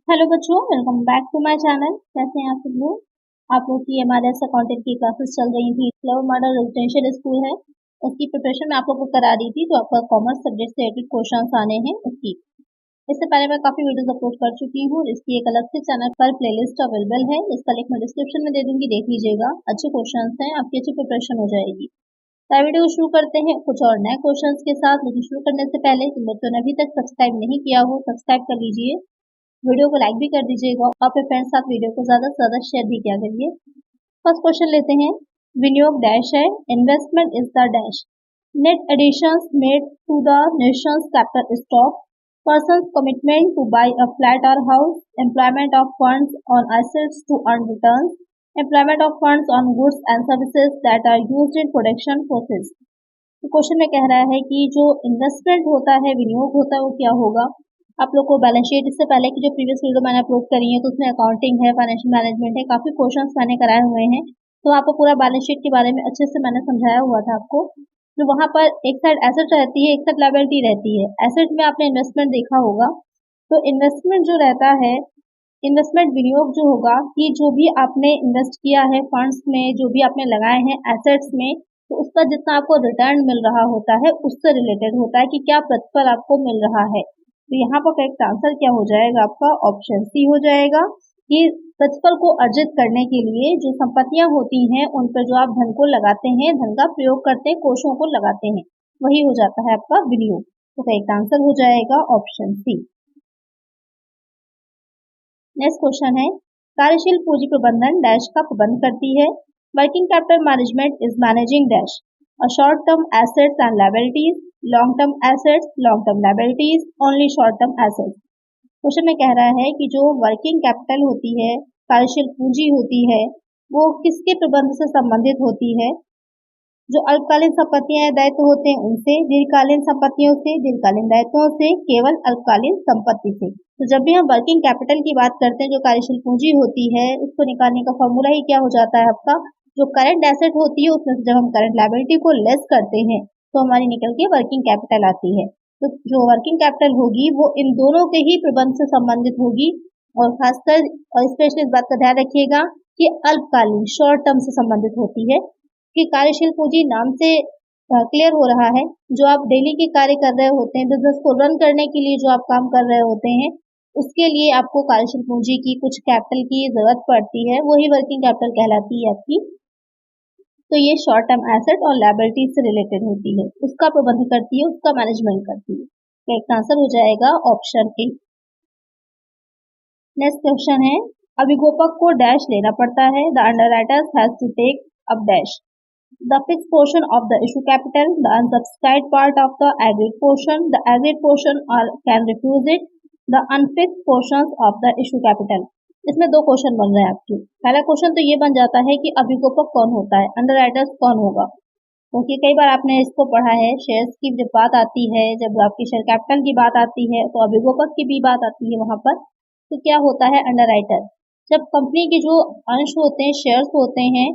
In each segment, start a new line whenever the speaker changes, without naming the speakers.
Hello बच्चों, welcome back to my channel. कैसे हैं आप सब लोग। आप लोग की एमआरएस अकाउंटेंट की क्लासेस चल रही थी। फ्लावर मॉडल रेजिडेंशियल स्कूल है, उसकी प्रिपरेशन मैं आप लोग को करा रही थी। जो आपका कॉमर्स सब्जेक्ट से रिलेटेड क्वेश्चंस आने हैं उसकी। इससे पहले मैं काफी वीडियोस अपलोड कर चुकी हूँ। इसकी एक अलग से चैनल पर प्लेलिस्ट अवेलेबल है, जिसका लिंक मैं डिस्क्रिप्शन में दे दूंगी, देख लीजिएगा। अच्छे क्वेश्चन हैं, आपकी अच्छी प्रिपरेशन हो जाएगी। तो वीडियो को शुरू करते हैं कुछ और नए क्वेश्चंस के साथ। लेकिन शुरू करने से पहले जिन बच्चों ने अभी तक सब्सक्राइब नहीं किया हो, सब्सक्राइब कर लीजिए, वीडियो को लाइक भी कर दीजिएगा और अपने फ्रेंड्स साथ वीडियो को ज्यादा से ज्यादा शेयर भी किया करिए। फर्स्ट क्वेश्चन लेते हैं। विनियोग डैश है, investment is the dash, net additions made to the nation's capital stock, person's commitment to buy a flat और house, employment of funds on assets to earn returns, employment of funds on goods and services that are used in production process. तो question में कह रहा है कि जो investment होता है, विनियोग होता है, वो क्या होगा। आप लोग को बैलेंस शीट, इससे पहले की जो प्रीवियस वीडियो मैंने अपलोड करी है तो उसमें अकाउंटिंग है, फाइनेंशियल मैनेजमेंट है, काफी क्वेश्चंस मैंने कराए हुए हैं। तो आपको पूरा बैलेंस शीट के बारे में अच्छे से मैंने समझाया हुआ था आपको। तो वहां पर एक साइड एसेट रहती है, एक साइड लायबिलिटी रहती है। एसेट में आपने इन्वेस्टमेंट देखा होगा। तो इन्वेस्टमेंट जो रहता है, इन्वेस्टमेंट विनियोग जो होगा कि जो भी आपने इन्वेस्ट किया है फंड्स में, जो भी आपने लगाए हैं एसेट्स में, तो उसका जितना आपको रिटर्न मिल रहा होता है उससे रिलेटेड होता है कि क्या प्रतिफल आपको मिल रहा है। तो यहाँ पर करेक्ट आंसर क्या हो जाएगा आपका, ऑप्शन सी हो जाएगा कि प्रतिफल को अर्जित करने के लिए जो संपत्तियां होती हैं उन पर जो आप धन को लगाते हैं, धन का प्रयोग करते हैं, कोषों को लगाते हैं, वही हो जाता है आपका विनियोग। तो करेक्ट आंसर हो जाएगा ऑप्शन सी। नेक्स्ट क्वेश्चन है, कार्यशील पूंजी प्रबंधन डैश का प्रबंध करती है। Working capital management is managing dash a short term assets and liabilities, long term assets, long term liabilities, only short term assets. Question में कह रहा है कि जो वर्किंग कैपिटल होती है, कार्यशील पूंजी होती है, वो किसके प्रबंध से संबंधित होती है। जो अल्पकालीन संपत्तियां दायित्व होते हैं उनसे, दीर्घकालीन संपत्तियों से, दीर्घकालीन दायित्वों से, केवल अल्पकालीन संपत्ति से। तो जब भी हम वर्किंग कैपिटल की बात करते हैं, जो कार्यशील पूंजी होती है, उसको निकालने का फॉर्मूला ही क्या हो जाता है आपका, जो करंट एसेट होती है उसमें से जब हम करंट लायबिलिटी को लेस करते हैं तो हमारी निकल के वर्किंग कैपिटल आती है। तो जो वर्किंग कैपिटल होगी वो इन दोनों के ही प्रबंध से संबंधित होगी। और खासकर और स्पेशली इस बात का ध्यान रखिएगा कि अल्पकालीन शॉर्ट टर्म से संबंधित होती है। कि कार्यशील पूंजी नाम से क्लियर हो रहा है, जो आप डेली के कार्य कर रहे होते हैं, बिजनेस को रन करने के लिए जो आप काम कर रहे होते हैं, उसके लिए आपको कार्यशील पूंजी की कुछ कैपिटल की जरूरत पड़ती है, वही वर्किंग कैपिटल कहलाती है आपकी। तो ये शॉर्ट टर्म एसेट और लायबिलिटी से रिलेटेड होती है, उसका प्रबंध करती है, उसका मैनेजमेंट करती है। करेक्ट आंसर हो जाएगा ऑप्शन ए। नेक्स्ट क्वेश्चन है, अभिगोपक को डैश लेना पड़ता है। The underwriters has to take up dash the fixed portion of the issue capital, the unsubscribed part of the agreed portion, the agreed portion or can refuse it, the unfixed portions of the issue capital। इसमें दो question बन रहे हैं आपके। पहला question तो ये बन जाता है कि अभिगोपक कौन होता है, अंडरराइटर्स कौन होगा। क्योंकि कई बार आपने इसको पढ़ा है, शेयर्स की जब बात आती है, जब आपकी शेयर कैपिटल की बात आती है तो अभिगोपक की भी बात आती है वहां पर। तो क्या होता है अंडरराइटर, जब कंपनी के जो अंश होते हैं, शेयर्स होते हैं,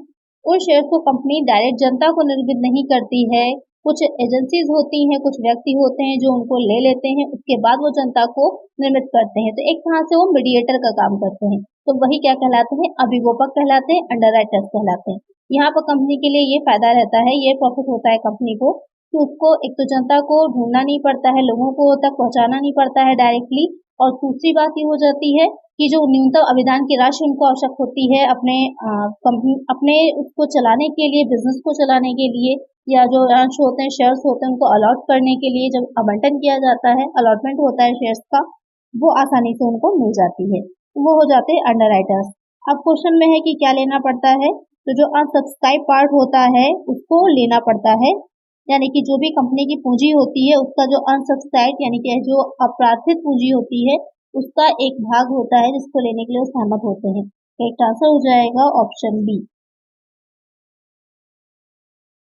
उन शेयर्स को कंपनी डायरेक्ट जनता को निर्मित नहीं करती है। कुछ एजेंसीज होती हैं, कुछ व्यक्ति होते हैं जो उनको ले लेते हैं, उसके बाद वो जनता को निर्मित करते हैं। तो एक तरह से वो मीडिएटर का काम करते हैं। तो वही क्या कहलाते हैं, अभिगोपक कहलाते हैं, अंडरराइटर्स कहलाते हैं। यहाँ पर कंपनी के लिए ये फायदा रहता है, ये प्रॉफिट होता है कंपनी को कि उसको एक तो जनता को ढूंढना नहीं पड़ता है, लोगों को तक पहुंचाना नहीं पड़ता है डायरेक्टली। और दूसरी बात ये हो जाती है कि जो न्यूनतम अभिदान की राशि उनको आवश्यक होती है अपने कंपनी, अपने उसको चलाने के लिए, बिजनेस को चलाने के लिए, या जो अंश होते हैं, शेयर्स होते हैं, उनको अलॉट करने के लिए जब आवंटन किया जाता है, अलॉटमेंट होता है शेयर्स का, वो आसानी से उनको मिल जाती है। तो वो हो जाते हैं अंडरराइटर्स। अब क्वेश्चन में है कि क्या लेना पड़ता है, तो जो अनसब्सक्राइब पार्ट होता है उसको लेना पड़ता है। यानी कि जो भी कंपनी की पूंजी होती है उसका जो अनसब्सक्राइब यानी कि जो अप्रार्थित पूंजी होती है उसका एक भाग होता है जिसको लेने के लिए सहमत होते हैं। करेक्ट आंसर हो जाएगा ऑप्शन बी।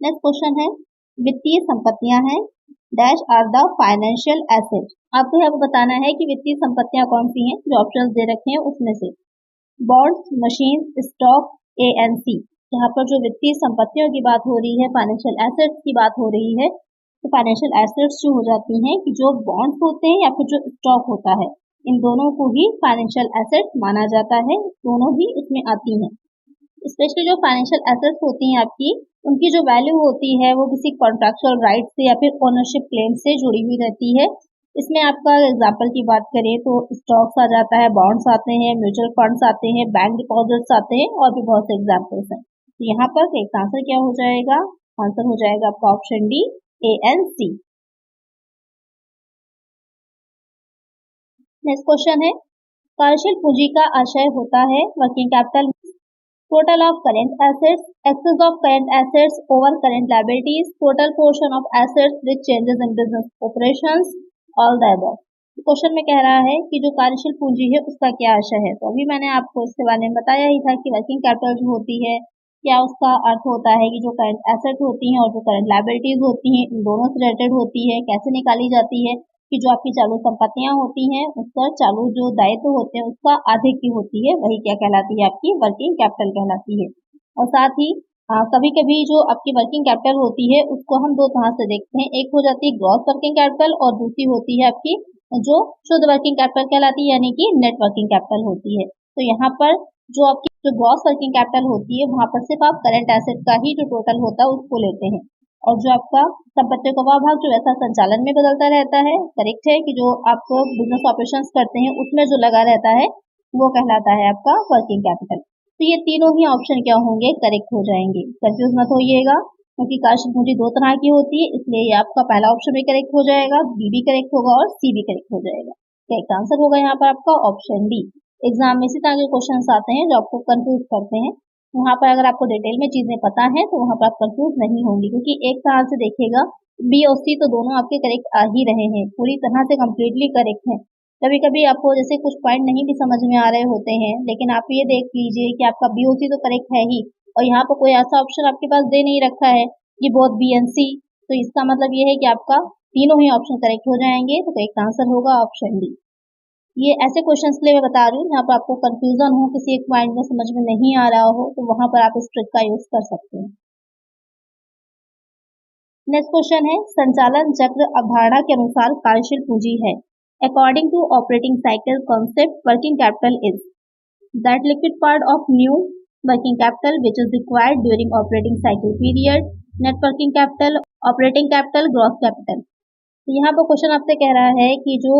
नेक्स्ट क्वेश्चन है, वित्तीय संपत्तियां हैं dash are the financial asset. आपको यहाँ पर बताना है कि वित्तीय संपत्तियां कौन सी हैं, जो ऑप्शंस दे रखे हैं उसमें से bonds, machine, stock, A and C. यहाँ पर जो वित्तीय संपत्तियों की बात हो रही है, फाइनेंशियल एसेट्स की बात हो रही है, तो फाइनेंशियल एसेट्स जो हो जाती हैं कि जो बॉन्ड्स होते हैं या फिर जो स्टॉक होता है, इन दोनों को ही फाइनेंशियल एसेट माना जाता है, दोनों ही इसमें आती हैं। स्पेशली जो फाइनेंशियल एसेट्स होती हैं आपकी, उनकी जो वैल्यू होती है वो किसी कॉन्ट्रैक्चुअल राइट से या फिर ओनरशिप क्लेम से जुड़ी हुई रहती है। इसमें आपका एग्जांपल की बात करें तो स्टॉक्स आ जाता है, बॉन्ड्स आते हैं, म्यूचुअल फंड्स आते हैं, बैंक डिपॉजिट्स आते हैं और भी बहुत से एग्जाम्पल्स हैं। तो यहाँ पर एक आंसर क्या हो जाएगा? आंसर हो जाएगा आपका option D, A and C. Next question है, कार्यशील पूंजी का आशय होता है working capital, total of current assets, excess of current assets over current liabilities, total portion of assets with changes in business operations, all the above. Question में कह रहा है कि जो कार्यशील पूंजी है उसका क्या आशय है। तो अभी मैंने आपको इसके बारे में बताया ही था कि वर्किंग कैपिटल जो होती है, क्या उसका अर्थ होता है कि जो करंट एसेट होती हैं और जो करंट लायबिलिटीज होती हैं, इन दोनों से रिलेटेड होती है। कैसे निकाली जाती है कि जो आपकी चालू संपत्तियां होती हैं उस पर चालू जो दायित्व होते हैं उसका आधे की होती है, वही क्या कहलाती है? आपकी वर्किंग कैपिटल कहलाती है। और साथ ही कभी कभी जो आपकी वर्किंग कैपिटल होती है उसको हम दो तरह से देखते हैं, एक हो जाती है ग्रॉस वर्किंग कैपिटल और दूसरी होती है आपकी जो शुद्ध वर्किंग कैपिटल कहलाती है, यानी कि नेट वर्किंग कैपिटल होती है। तो यहाँ पर जो आपकी जो ग्रॉस वर्किंग कैपिटल होती है वहां पर सिर्फ आप करंट एसेट का ही जो टोटल होता है उसको लेते हैं, और जो आपका संपत्ति का वह भाग जो ऐसा संचालन में बदलता रहता है, करेक्ट है कि जो आप बिजनेस ऑपरेशंस करते हैं उसमें जो लगा रहता है वो कहलाता है आपका वर्किंग कैपिटल। तो ये तीनों ही ऑप्शन क्या होंगे? करेक्ट हो जाएंगे। कंफ्यूज मत होइएगा क्योंकि कार्यशील पूंजी दो तरह की होती है, इसलिए ये आपका पहला ऑप्शन भी करेक्ट हो जाएगा, बी भी करेक्ट होगा और सी भी करेक्ट हो जाएगा। करेक्ट आंसर होगा यहाँ पर आपका ऑप्शन डी। एग्जाम में इसी तरह के क्वेश्चन आते हैं जो आपको कंफ्यूज करते हैं, वहां पर अगर आपको डिटेल में चीजें पता है तो वहां पर आप कंफ्यूज नहीं होंगी, क्योंकि एक तरह से देखिएगा बी और सी तो दोनों आपके करेक्ट आ ही रहे हैं, पूरी तरह से कम्प्लीटली करेक्ट है। कभी कभी आपको जैसे कुछ पॉइंट नहीं भी समझ में आ रहे होते हैं, लेकिन आप ये देख लीजिए कि आपका बी और सी तो करेक्ट है ही, और यहाँ पर कोई ऐसा ऑप्शन आपके पास दे नहीं रखा है कि बोथ बी एंड सी, तो इसका मतलब ये है कि आपका तीनों ही ऑप्शन करेक्ट हो जाएंगे। तो करेक्ट आंसर होगा ऑप्शन डी। ये ऐसे क्वेश्चंस के लिए मैं बता रही हूँ जहाँ पर आपको कंफ्यूजन हो, किसी एक पॉइंट में समझ में नहीं आ रहा हो, तो वहां पर आप इस ट्रिक का यूज कर सकते हैं। नेक्स्ट क्वेश्चन है, संचालन चक्र अवधारणा के अनुसार कार्यशील पूंजी है। According to operating cycle concept, working capital is that liquid part of new working capital which is required during operating cycle period, net working capital, operating capital, gross capital. तो यहाँ पर क्वेश्चन आपसे कह रहा है कि जो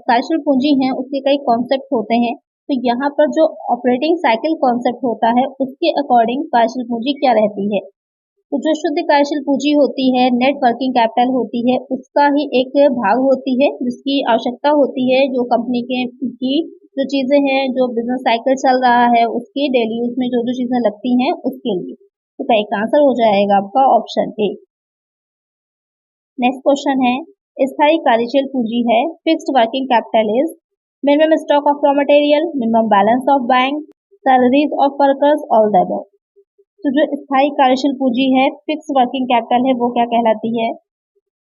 कार्यशील पूंजी है उसके कई कॉन्सेप्ट होते हैं, तो यहाँ पर जो ऑपरेटिंग साइकिल कॉन्सेप्ट होता है उसके अकॉर्डिंग कार्यशील पूंजी क्या रहती है। तो जो शुद्ध कार्यशील पूंजी होती है, नेट वर्किंग कैपिटल होती है, उसका ही एक भाग होती है जिसकी आवश्यकता होती है जो कंपनी के की जो चीजें हैं, जो बिजनेस साइकिल चल रहा है उसकी डेली यूज में जो जो चीजें लगती हैं उसके लिए। तो करेक्ट आंसर हो जाएगा आपका ऑप्शन ए। नेक्स्ट क्वेश्चन है, स्थायी कार्यशील पूंजी है। Fixed working capital is minimum stock of raw material, minimum balance of bank, salaries of workers, all the above. तो जो स्थायी कार्यशील पूंजी है, फिक्स्ड वर्किंग कैपिटल है, वो क्या कहलाती है?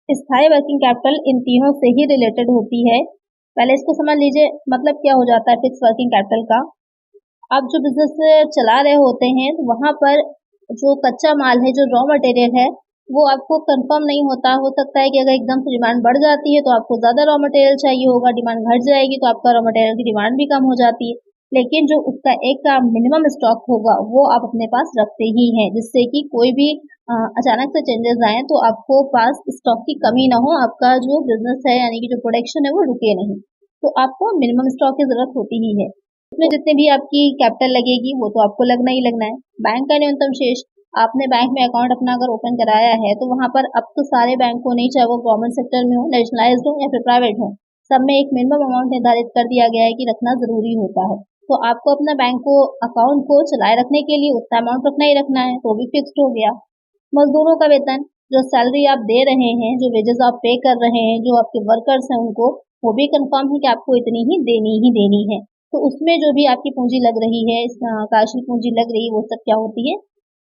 स्थायी वर्किंग कैपिटल इन तीनों से ही रिलेटेड होती है। पहले इसको समझ लीजिए, मतलब क्या हो जाता है फिक्स्ड वर्किंग कैपिटल का। आप जो बिजनेस चला रहे होते हैं तो वहां पर जो कच्चा माल है, जो रॉ मटेरियल है, वो आपको कंफर्म नहीं होता। हो सकता है कि अगर एकदम से डिमांड बढ़ जाती है तो आपको ज्यादा रॉ मटेरियल चाहिए होगा, डिमांड घट जाएगी तो आपका रॉ मटेरियल की डिमांड भी कम हो जाती है। लेकिन जो उसका एक का मिनिमम स्टॉक होगा वो आप अपने पास रखते ही हैं, जिससे कि कोई भी अचानक से चेंजेस आए तो आपको पास स्टॉक की कमी ना हो, आपका जो बिजनेस है यानी कि जो प्रोडक्शन है वो रुके नहीं। तो आपको मिनिमम स्टॉक की जरूरत होती ही है। उसमें जितने भी आपकी कैपिटल लगेगी वो तो आपको लगना ही लगना है। बैंक का न्यूनतम शेष, आपने बैंक में अकाउंट अपना अगर ओपन कराया है तो वहां पर अब तो सारे बैंकों ने, चाहे वो गवर्नमेंट सेक्टर में हो, नेशनलाइज्ड हो या फिर प्राइवेट हो, सब में एक मिनिमम अमाउंट निर्धारित कर दिया गया है कि रखना जरूरी होता है। तो आपको अपना बैंक को अकाउंट को चलाए रखने के लिए उतना अमाउंट रखना ही रखना है, तो भी फिक्स्ड हो गया। मजदूरों का वेतन, जो सैलरी आप दे रहे हैं, जो वेजेस आप पे कर रहे हैं, जो आपके वर्कर्स हैं उनको, वो भी कंफर्म है कि आपको इतनी ही देनी है। तो उसमें जो भी आपकी पूंजी लग रही है, कार्यशील पूंजी लग रही है, वो सब क्या होती है?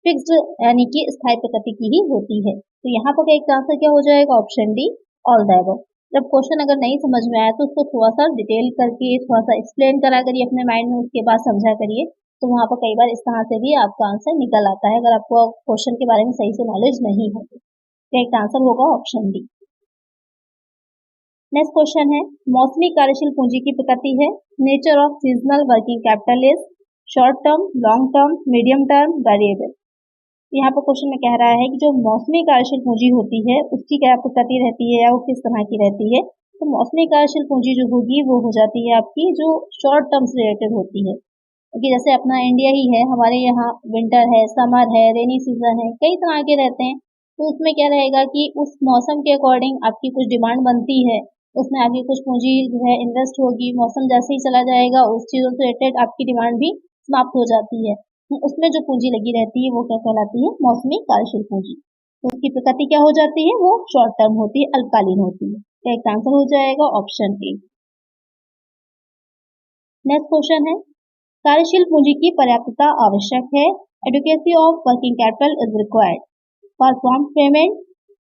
फिक्स्ड यानी कि स्थायी प्रकृति की ही होती है। तो यहाँ पर एक आंसर क्या हो जाएगा? Option D, all the above. जब क्वेश्चन अगर नहीं समझ में आया तो उसको थोड़ा सा डिटेल करके, थोड़ा सा एक्सप्लेन करा करिए अपने माइंड में, उसके बाद समझा करिए। तो वहाँ पर कई बार इस तरह से भी आपका आंसर निकल आता है, अगर आपको क्वेश्चन के बारे में सही से नॉलेज नहीं है तो। करेक्ट आंसर होगा ऑप्शन डी। नेक्स्ट क्वेश्चन है, मौसमी कार्यशील पूंजी की प्रकृति है। Nature of seasonal working capital is short term, long term, medium term, variable. यहाँ पर क्वेश्चन में कह रहा है कि जो मौसमी कार्यशील पूंजी होती है उसकी क्या प्रकृति रहती है या वो किस तरह की रहती है। तो मौसमी कार्यशील पूंजी जो होगी वो हो जाती है आपकी जो शॉर्ट टर्म से रिलेटेड होती है, क्योंकि जैसे अपना इंडिया ही है, हमारे यहाँ विंटर है, समर है, रेनी सीजन है, कई तरह के रहते हैं। तो उसमें क्या रहेगा कि उस मौसम के अकॉर्डिंग आपकी कुछ डिमांड बनती है, उसमें आगे कुछ पूंजी जो है इन्वेस्ट होगी। मौसम जैसे ही चला जाएगा उस चीज़ों से रिलेटेड आपकी डिमांड भी समाप्त हो जाती है। उसमें जो पूंजी लगी रहती है वो क्या कहलाती है, मौसमी कार्यशील पूंजी। तो उसकी प्रकृति क्या हो जाती है, वो शॉर्ट टर्म होती है, अल्पकालीन होती है। तो एक आंसर हो जाएगा ऑप्शन ए। नेक्स्ट क्वेश्चन है, कार्यशील पूंजी की पर्याप्तता आवश्यक है। Adequacy of working capital is required for prompt payment,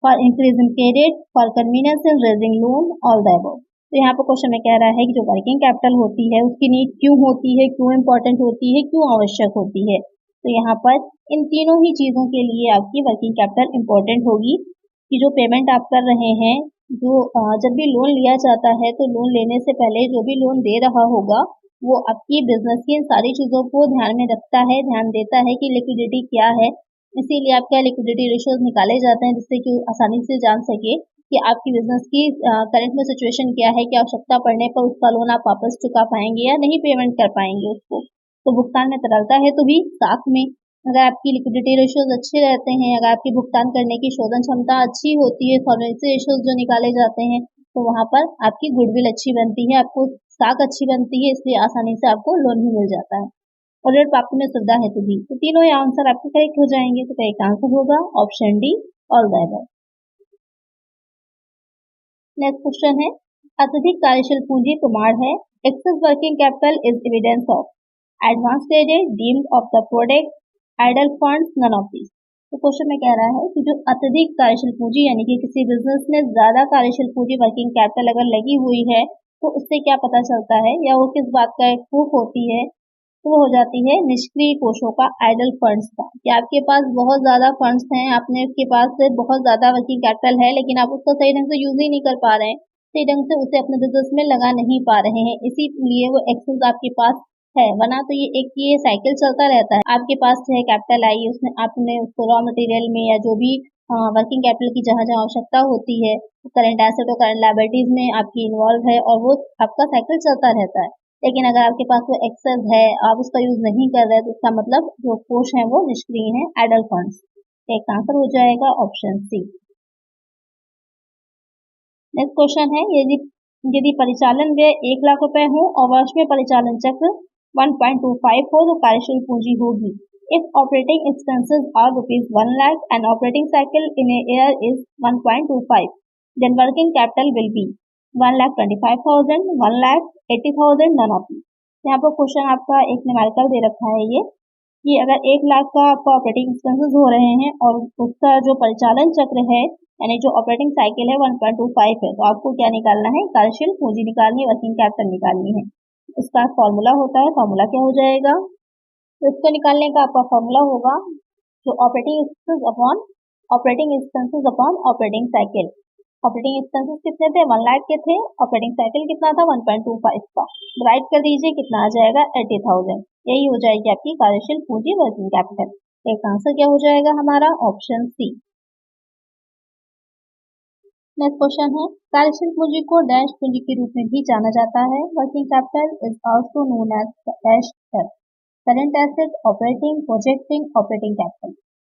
for increase in credit, for convenience in raising loan, all the above. तो यहाँ पर क्वेश्चन में कह रहा है कि जो वर्किंग कैपिटल होती है उसकी नीड क्यों होती है, क्यों इंपॉर्टेंट होती है, क्यों आवश्यक होती है। तो यहाँ पर इन तीनों ही चीज़ों के लिए आपकी वर्किंग कैपिटल इंपॉर्टेंट होगी कि जो पेमेंट आप कर रहे हैं, जो जब भी लोन लिया जाता है तो लोन लेने से पहले जो भी लोन दे रहा होगा वो आपकी बिजनेस की इन सारी चीज़ों को ध्यान में रखता है, ध्यान देता है कि लिक्विडिटी क्या है। इसीलिए आपका लिक्विडिटी रेशियोज निकाले जाते हैं जिससे कि आसानी से जान सके कि आपकी बिजनेस की करंट में सिचुएशन क्या है कि आवश्यकता पड़ने पर उसका लोन आप वापस चुका पाएंगे या नहीं पेमेंट कर पाएंगे उसको। तो भुगतान में तरलता है तो भी साथ में अगर आपकी लिक्विडिटी रेशियोज अच्छे रहते हैं, अगर आपकी भुगतान करने की शोधन क्षमता अच्छी होती है, सॉल्वेंसी रेशियोज जो निकाले जाते हैं, तो वहाँ पर आपकी गुडविल अच्छी बनती है, आपको स्टॉक अच्छी बनती है, इसलिए आसानी से आपको लोन भी मिल जाता है और ऋण प्राप्ति में सुविधा हेतु भी। तो तीनों ही आंसर आपके करेक्ट हो जाएंगे। तो करेक्ट आंसर होगा option D, all the above. Next question है, अत्यधिक कार्यशील पूंजी प्रमाण है। Excess working capital is evidence of advance credit, deemed of the product, idle funds, none of this. तो क्वेश्चन में कह रहा है कि जो अत्यधिक कार्यशील पूंजी यानी कि किसी बिजनेस में ज्यादा कार्यशील पूंजी वर्किंग कैपिटल अगर लगी हुई है तो उससे क्या पता चलता है या वो किस बात का एक प्रूफ होती है। तो वो हो जाती है निष्क्रिय कोषों का, आइडल फंड्स का, कि आपके पास बहुत ज्यादा फंड्स हैं, आपने के पास से बहुत ज्यादा वर्किंग कैपिटल है लेकिन आप उसको सही ढंग से यूज ही नहीं कर पा रहे हैं, सही ढंग से उसे अपने बिजनेस में लगा नहीं पा रहे हैं, इसीलिए वो एक्सेस आपके पास है। वरना तो ये साइकिल चलता रहता है, आपके पास है कैपिटल आई, उसमें आपने उसको रॉ मटेरियल में या जो भी वर्किंग कैपिटल की जहाँ जहाँ आवश्यकता होती है करंट एसेट और करंट लायबिलिटीज में आपकी इन्वॉल्व है और वो आपका साइकिल चलता रहता है। लेकिन अगर आपके पास वो एक्सेस है, आप उसका यूज नहीं कर रहे तो इसका मतलब जो कोष है वो निष्क्रिय है, आइडल फंड्स। एक आंसर हो जाएगा ऑप्शन सी। नेक्स्ट क्वेश्चन है, यदि परिचालन व्यय 1 लाख रुपए हो और वर्ष में परिचालन चक्र 1.25 हो तो कार्यशील पूंजी होगी। If operating expenses are ₹1 lakh and operating cycle in a year is 1.25, then working capital will be 1,25,000, 1,80,000, none of this. यहाँ पर क्वेश्चन आपका एक न्यूमेरिकल दे रखा है ये कि अगर 1 लाख का आपका ऑपरेटिंग एक्सपेंसेस हो रहे हैं और उसका जो परिचालन चक्र है यानी जो ऑपरेटिंग साइकिल है 1.25 है, तो आपको क्या निकालना है, कार्यशील पूंजी निकालनी है, वर्किंग कैपिटल निकालनी है। उसका फॉर्मूला होता है, फॉर्मूला क्या हो जाएगा, तो इसको निकालने का आपका फॉर्मूला होगा जो operating expenses upon operating cycle. Operating expenses कितने थे, 1 लाख के थे, ऑपरेटिंग साइकिल कितना था 1.25 का, डिवाइड कर दीजिए कितना आ जाएगा 80,000। यही हो जाएगी आपकी कार्यशील पूंजी वर्किंग कैपिटल। एक आंसर क्या हो जाएगा हमारा, ऑप्शन सी। नेक्स्ट क्वेश्चन है, कार्यशील पूंजी को डैश पूंजी के रूप में भी जाना जाता है। Working capital is also known as dash F, current asset, operating, projecting, operating capital.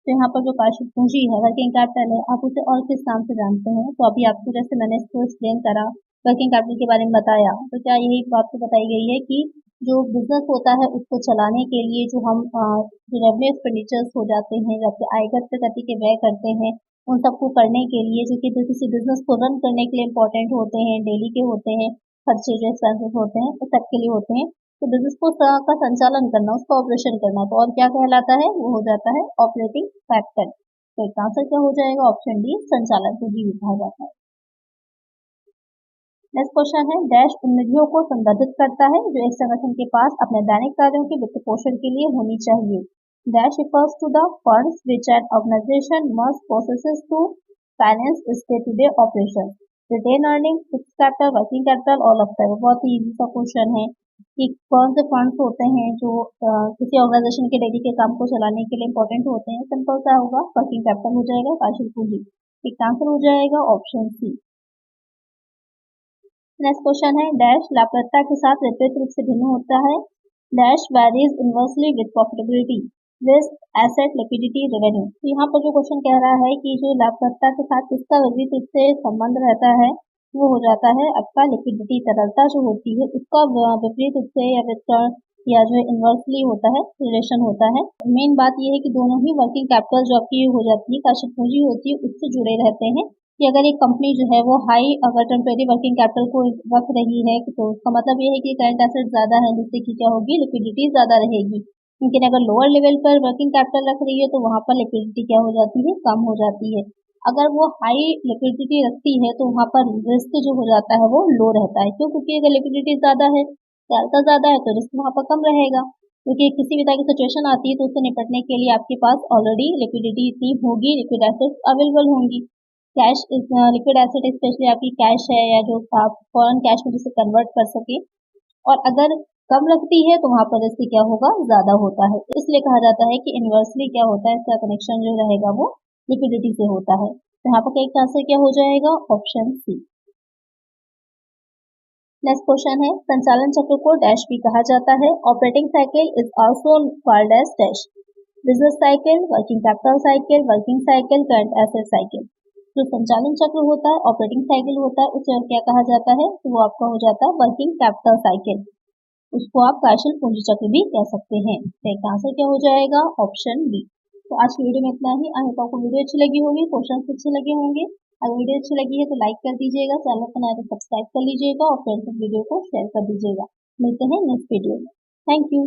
तो यहाँ पर जो कार्यशील पूंजी है, वर्किंग कैपिटल है, आप उसे और किस नाम से जानते हैं। तो अभी आपको जैसे मैंने इसको एक्सप्लेन करा, वर्किंग कैपिटल के बारे में बताया, तो क्या यही बात तो बताई गई है कि जो बिजनेस होता है उसको चलाने के लिए जो हम जो रेवेन्यू एक्सपेंडिचर्स हो जाते हैं, जब आयकर प्रगति के व्यय करते हैं, उन सबको करने के लिए जो कि किसी बिजनेस को रन करने के लिए इम्पोर्टेंट होते हैं, डेली के होते हैं, खर्चे जो एक्सपेंसेस होते हैं उस सब के लिए होते हैं। तो बिजनेस को का संचालन करना, उसका ऑपरेशन करना, तो और क्या कहलाता है, वो हो जाता है ऑपरेटिंग कैपिटल। तो एक आंसर क्या हो जाएगा, ऑप्शन डी, संचालन पूंजी भी कहा जाता है। नेक्स्ट क्वेश्चन है, डैश उन निधियों को संदर्भित करता है जो एक संगठन के पास अपने दैनिक कार्यों के वित्त पोषण के लिए होनी चाहिए। Dash refers to the funds which an organization must possesses to finance its day-to-day operations. Retained earning, fixed capital, working capital और लगता है। बहुत ही इजी सा क्वेश्चन है कि कौन से फंड्स होते हैं जो किसी ऑर्गेनाइजेशन के डेली के काम को चलाने के लिए इंपॉर्टेंट होते हैं। सिंपल सा होगा, वर्किंग कैपिटल हो जाएगा, कार्यशील पूंजी। एक आंसर हो जाएगा ऑप्शन सी। नेक्स्ट क्वेश्चन है डैश लाभप्रदता के साथ विपरीत रूप से भिन्न होता है। Dash varies inversely with profitability, risk, asset, liquidity, revenue. तो यहाँ पर जो क्वेश्चन कह रहा है कि जो लाभप्रदता के साथ किसका विपरीत रूप से संबंध रहता है, वो हो जाता है आपका लिक्विडिटी, तरलता जो होती है उसका विपरीत रूप से या वितरण या जो इनवर्सली होता है, रिलेशन होता है। मेन बात ये है कि दोनों ही वर्किंग कैपिटल जो आपकी हो जाती है, कार्यशील पूंजी होती है, उससे जुड़े रहते हैं। कि अगर एक कंपनी जो है वो हाई अगर टेम्परेरी वर्किंग कैपिटल को रख रही है तो उसका मतलब ये है कि करंट एसेट ज्यादा है, जिससे कि क्या होगी, लिक्विडिटी ज्यादा रहेगी। लेकिन अगर लोअर लेवल पर वर्किंग कैपिटल रख रही है तो वहां पर लिक्विडिटी क्या हो जाती है, कम हो जाती है। अगर वो हाई लिक्विडिटी रखती है तो वहां पर रिस्क जो हो जाता है वो लो रहता है। क्यों? क्योंकि अगर लिक्विडिटी ज्यादा है, तरलता ज्यादा है, तो रिस्क वहां पर कम रहेगा। क्योंकि किसी भी तरह की सिचुएशन आती है तो उससे निपटने के लिए आपके पास ऑलरेडी लिक्विडिटी इतनी होगी, लिक्विड एसेट्स अवेलेबल होंगी। Cash is liquid asset specially आपकी कैश है या जो आप फॉरेन कैश में जिसे कन्वर्ट कर सके। और अगर कम लगती है तो वहां पर इससे क्या होगा, ज्यादा होता है। इसलिए कहा जाता है कि इनवर्सली क्या होता है, इसका कनेक्शन जो रहेगा वो लिक्विडिटी से होता है। तो यहाँ पर करेक्ट आंसर क्या हो जाएगा, ऑप्शन सी। नेक्स्ट क्वेश्चन है संचालन चक्र को डैश भी कहा जाता है। Operating cycle is also called as dash, business cycle, working capital cycle, working cycle, current asset cycle. जो संचालन चक्र होता है, ऑपरेटिंग साइकिल होता है, उसे और क्या कहा जाता है, तो वो आपका हो जाता है वर्किंग कैपिटल साइकिल। उसको आप कार्यशील पूंजी चक्र भी कह सकते हैं। तो एक आंसर क्या हो जाएगा, ऑप्शन बी। तो आज की वीडियो में इतना ही। आई होप आपको वीडियो अच्छी लगी होगी, क्वेश्चन अच्छे लगे होंगे। अगर वीडियो अच्छी लगी है तो लाइक कर दीजिएगा, चैनल पर नया तो सब्सक्राइब कर लीजिएगा और फ्रेंड्स वीडियो को शेयर कर दीजिएगा। मिलते हैं नेक्स्ट वीडियो में। Thank you.